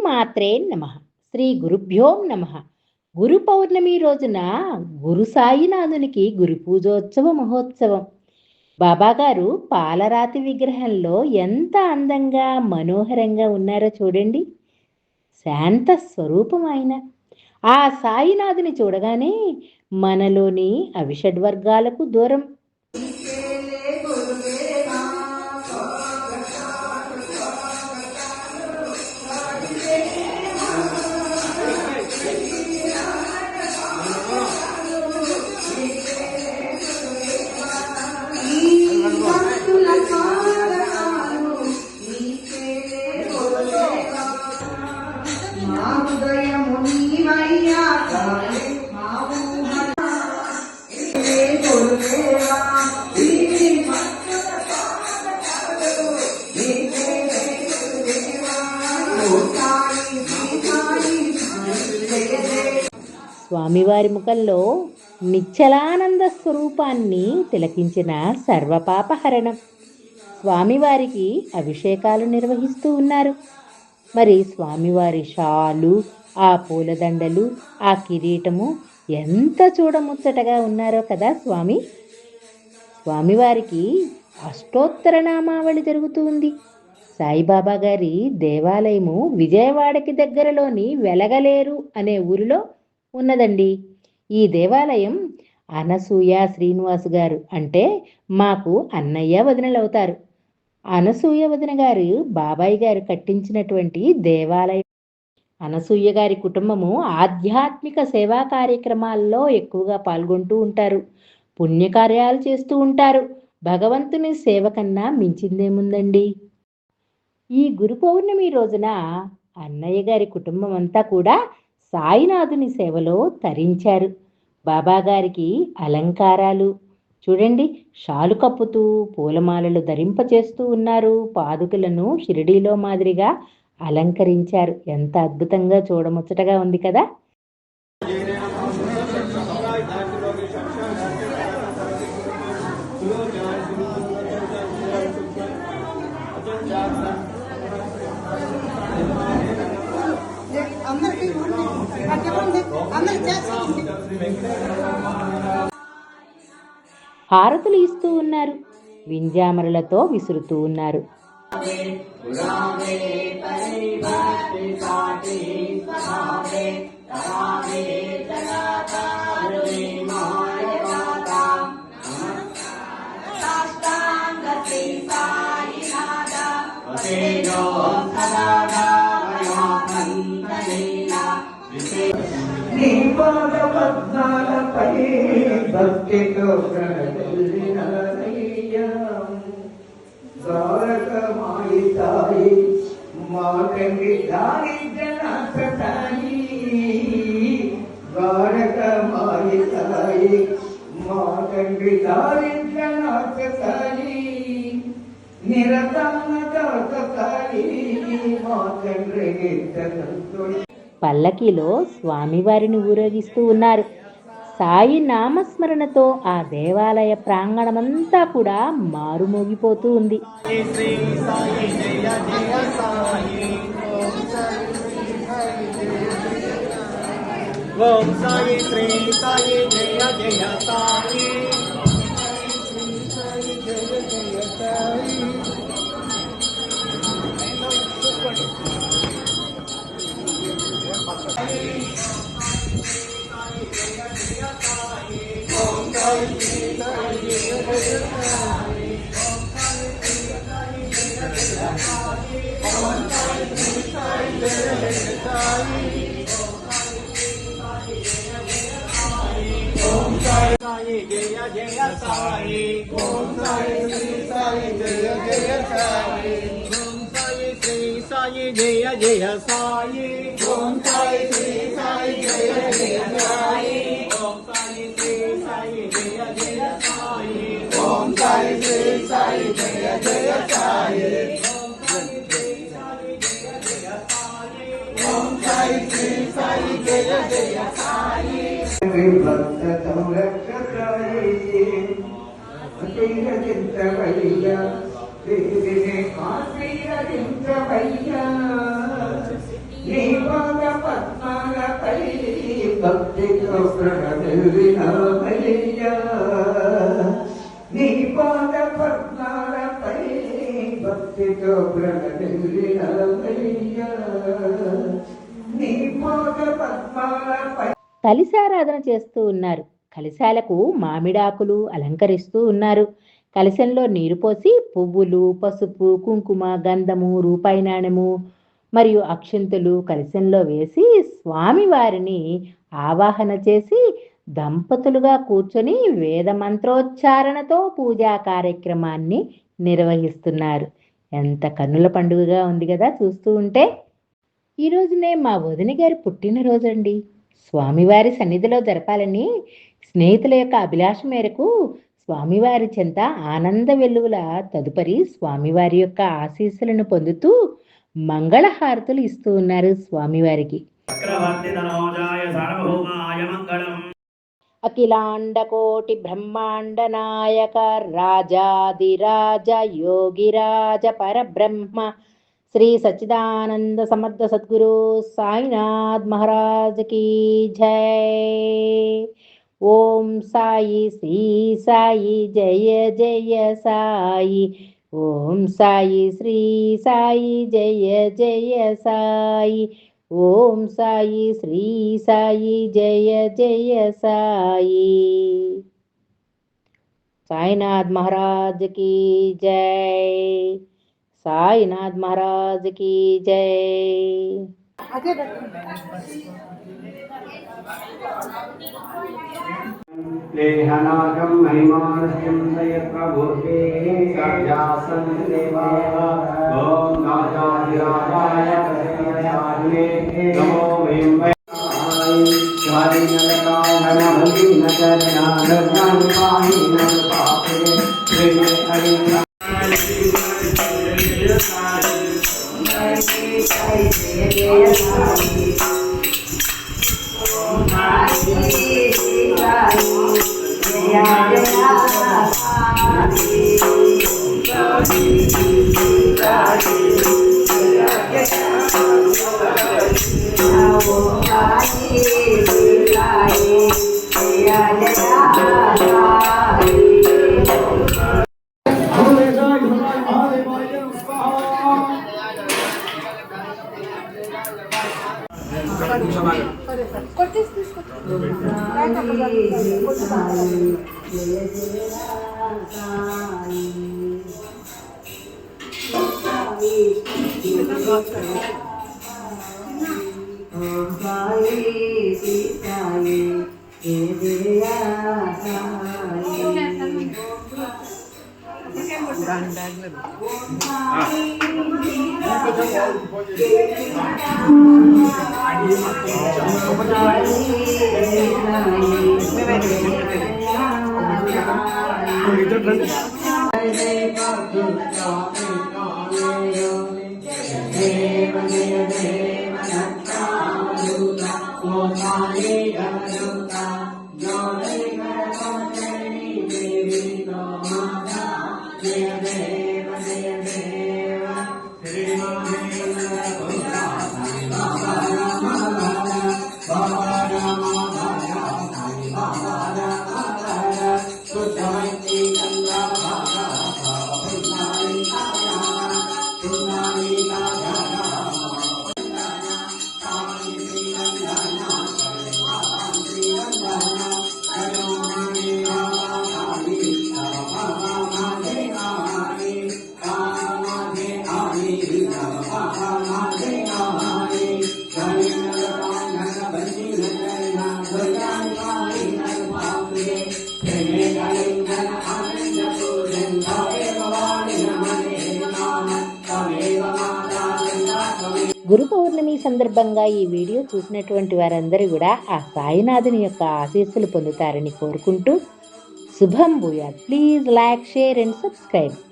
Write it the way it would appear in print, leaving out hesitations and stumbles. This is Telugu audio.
మాత్రే నమః. శ్రీ గురుభ్యో నమః. గురు పౌర్ణమి రోజున గురు సాయినాథునికి గురు పూజోత్సవ మహోత్సవం. బాబాగారు పాలరాతి విగ్రహంలో ఎంత అందంగా మనోహరంగా ఉన్నారో చూడండి. శాంత స్వరూపం ఆయన. ఆ సాయినాథుని చూడగానే మనలోని అవిషడ్వర్గాలకు దూరం. స్వామివారి ముఖంలో నిశ్చలానంద స్వరూపాన్ని తిలకించిన సర్వపాపహరణం. స్వామివారికి అభిషేకాలు నిర్వహిస్తూ ఉన్నారు. మరి స్వామివారి షాలు, ఆ పూలదండలు, ఆ కిరీటము ఎంత చూడముచ్చటగా ఉన్నారో కదా స్వామివారికి అష్టోత్తర నామావళి జరుగుతూ ఉంది. సాయిబాబా గారి దేవాలయము విజయవాడకి దగ్గరలోని వెలగలేరు అనే ఊరిలో ఉన్నదండి. ఈ దేవాలయం అనసూయ శ్రీనివాస్ గారు అంటే మాకు అన్నయ్య వదినలవుతారు. అనసూయ వదిన గారు బాబాయ్ గారు కట్టించినటువంటి దేవాలయం. అనసూయ గారి కుటుంబము ఆధ్యాత్మిక సేవా కార్యక్రమాల్లో ఎక్కువగా పాల్గొంటూ ఉంటారు. పుణ్యకార్యాలు చేస్తూ ఉంటారు. భగవంతుని సేవ కన్నా మించిందేముందండి. ఈ గురు పౌర్ణమి రోజున అన్నయ్య గారి కుటుంబం అంతా కూడా సాయినాథుని సేవలో తరించారు. బాబాగారికి అలంకారాలు చూడండి, షాలు కప్పుతూ పూలమాలలు ధరింపచేస్తూ ఉన్నారు. పాదుకలను షిరిడీలో మాదిరిగా అలంకరించారు. ఎంత అద్భుతంగా చూడముచ్చటగా ఉంది కదా. హారతులు ఇస్తూ ఉన్నారు. వింజామరులతో విసురుతూ ఉన్నారు. భక్తితో ప్రణతల్లినయ్యా ద్వారకమాయి తాయి మా తండ్రి దారిద్రనాథ తాయి ద్వారకమాయి తాయి మా తండ్రి దారిద్రనాథ తాయి నిరతమ్మ దాత తాయి మా తండ్రి పల్లకిలో స్వామివారిని ఊరేగిస్తూ ఉన్నారు. సాయి నామస్మరణతో ఆ దేవాలయ ప్రాంగణమంతా కూడా మారుమోగిపోతూ ఉంది. ఓం సాయి శ్రీ సాయి జయ జయ సాయి. సాయి జయ జయ సాయి. ఓం సాయి శ్రీ సాయి జయ జయ సాయి. ఓం సాయి శ్రీ సాయి జయ జయ సాయి. ఓం సాయి శ్రీ సాయి జయ జయ సాయి. ఓం సాయి శ్రీ సాయి జయ జయ సాయి. ఓం సాయి శ్రీ సాయి జయ జయ సాయి. ఓం సాయి శ్రీ సాయి జయ జయ సాయి. భక్త సంరక్షకాయ ఆశ్రయించవయ్యా ఆశ్రయించవయ్యా నీ భక్తితో బ్రతకెళ్ళినవయ్యా నీ పాద పద్మాలపై కలిశారాధన చేస్తూ ఉన్నారు. కలశాలకు మామిడాకులు అలంకరిస్తూ ఉన్నారు. కలశంలో నీరు పోసి పువ్వులు, పసుపు, కుంకుమ, గంధము, రూపాయి నాణెము మరియు అక్షింతలు కలశంలో వేసి స్వామివారిని ఆవాహన చేసి దంపతులుగా కూర్చొని వేద మంత్రోచ్చారణతో పూజా కార్యక్రమాన్ని నిర్వహిస్తున్నారు. ఎంత కన్నుల పండుగగా ఉంది కదా చూస్తూ ఉంటే. ఈరోజునే మా వదిన గారి పుట్టినరోజండి. స్వామివారి సన్నిధిలో జరపాలని స్నేహితుల యొక్క అభిలాష మేరకు స్వామివారి చెంత ఆనంద వెల్లువల తదుపరి స్వామివారి యొక్క ఆశీస్సులను పొందుతూ మంగళహారతులు ఇస్తూ ఉన్నారు స్వామివారికి. అఖిలాండకోటి బ్రహ్మాండ నాయక రాజాదిరాజ యోగిరాజ పరబ్రహ్మ శ్రీ సచ్చిదానంద సమర్థ సద్గురు సాయినాథ్ మహారాజ్ की जय। ఓం సాయి శ్రీ సాయి జయ జయ సాయి। ఓం సాయి శ్రీ సాయి జయ జయ సాయి। ఓం సాయి శ్రీ సాయి జయ జయ సాయి। సాయినాథ్ మహారాజ్ की जय। साईनाथ महाराज की जय। लेहनागम महिमानस्यं दयप्रभुते सर्जासं देवाय ओम नाजाधिराजाय प्रसन्नाय नमो वें स्वामी नरकाय नमो नरकाय पाहि नम पापे प्रेम हरि గురు పౌర్ణమి సందర్భంగా ఈ వీడియో చూసినటువంటి వారందరూ కూడా ఆ సాయినాథుని యొక్క ఆశీస్సులు పొందుతారని కోరుకుంటూ శుభం భూయాత్. Please like, share and subscribe.